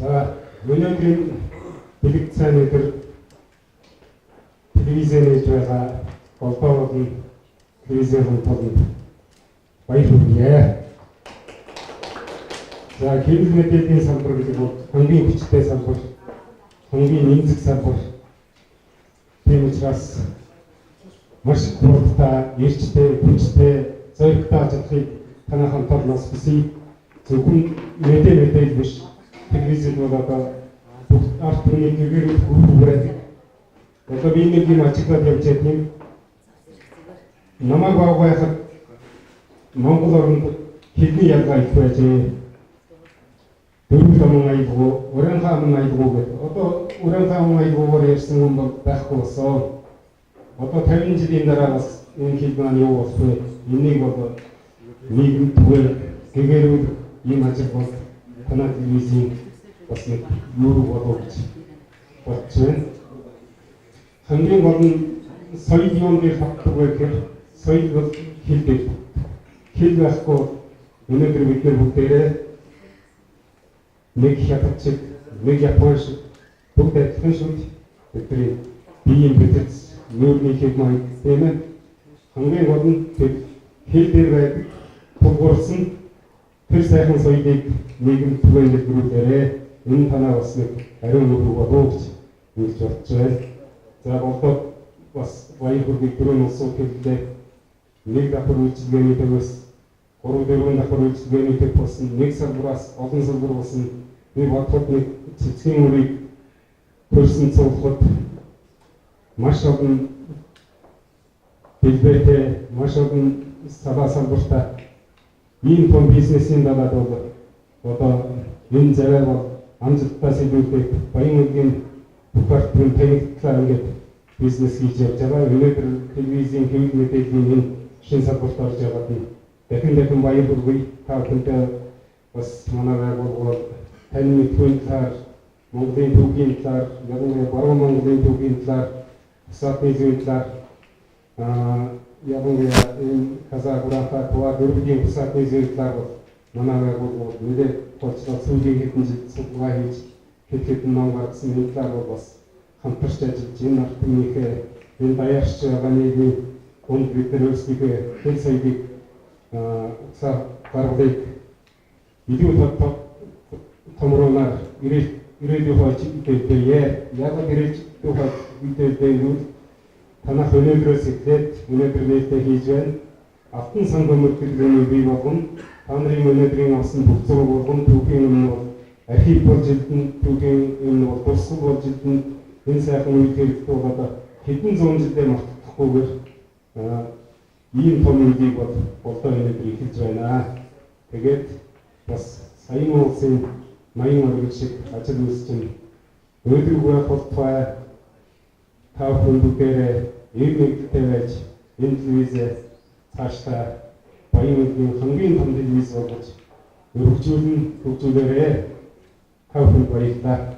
За өнөөдрийн бэлэг цааны өдөр телевизээр нээж байгаа голбоогийн телевизийн тулд баяр хүргэе. За хэвлэл мэдээллийн салбар гэдэг бол хамгийн хүчтэй салбар, хамгийн нэмзэг салбар. Тийм учраас маш хурдтай, эрчтэй, хүчтэй, зоригтой чадахыг танайхан тул нас хүсье. Зөвхөн мэдээлэл биш. Телевизэд бол одоо арт түмний гэрээр хүрээд одоо би нэг юм ажиглаад явж байгаа юм. Намайг байгахад Монгол орнд хэдний ялгаа их байжээ. Дөрвөл амын аялгүй, Уранхай амын аялгүй гэдэг. Одоо Уранхай амын аялгүйгээр ярьсан хүн бол байхгүй болсон. Одоо 50 жилийн дараа бас энэ хэл маань юу болох вэ? Энийг бол нийгэм түгээр гэгэрүүл ийм ажил бол танай телевизийн бас нэг юу болов гэж бодож байна. Хамгийн гол нь соёл юунд дээр тогтдог вэ гэхээр соёл бол хэл дээр. Хэл байхгүй өнөөдөр бид нар бүгдээрээ нэг хятадчиг, нэг японч бүгд адилхан шүү. Бидний биеийн бүтэц, нүүрний хэл маань тийм ээ. Хамгийн гол нь хэл дээр байдаг тулгуурсан тэр сайхан соёлыг нийгэм түгээн дэлгэрүүлээрээ энэ танаа бас нэг ариун үр болов гэж бодож байна. За болоод бас баяр хүргэе дөрөв улсын хэллээ нэг давхар үйлчилгээний төвөөс 3-4 давхар үйлчилгээний төв болсон нэг салбараас олон салбар болсон би бодоход нэг цэцгийн үрийг төрсөн цуглахад маш олон билбэтэй маш олон салбартай ийм том бизнесийн далаад бол одоо энэ зэрэг бол амжилттай илүүтэй баян үеийн бүх артын танигдлаар ингээд бизнес хийж явж байгаа. Өнөөдөр телевизийн хэвлэл мэдээллийн энэ шинэ салбарт орж байгаад нь дахин баяр хүргэе. Та бүхэндээ бас манай байгууллага таны мэдхийн талаар, Монголын түүхийн талаар, ялангуяа Баруун Монголын түүхийн талаар, Усаатны зүйн талаар ялангуяа энэ Казах Уранхай дөрвийн Усаатны зүйн талаар манай байгууллага нэлээд тооцоолол сүүлийн хэдэн жил судалгаа хийж хэдэн ном гаргасан энэ талаар бас хамтарч ажиллаж энэ арт түмнийхээ энэ даяарч байгаа нийгмийн хүнд бид нар өөрсдийнхөө хэл соёлыг гаргалыг илүү томруулаад ирээдүйн хойч идэвхтэй яг ирээдүйн хойч идэвхтэй юу танах өнөөдрөөс эхлээд өнөөдөр нээлттэй хийж байна. Автан сан гомдөлгөөний бий болгоно. Та нарын өнөөдрийн авсан бүх зураг болгон түүхийн өмнө бол архив болж ирдэн түүхийн өмнө бол дурсгал болж ирдэн энэ сайхан үед хэрэгтэй болоод хэдэн зуун жилдээ мартахгүйгээр ийм том үеийг бол болдоо өнөөдөр эхэлж байна. Тэгээд бас саяын улсын маягийн оргил шиг ажил үйлс чинь өдрөг болтугай та бүхэн бүгдээрээ эв нэгдэлтэй байж энэ телевизээ цаашдаа баян үеийн хамгийн том телевиз болгож хөгжүүлээрээ та бүхэнд баярлалаа.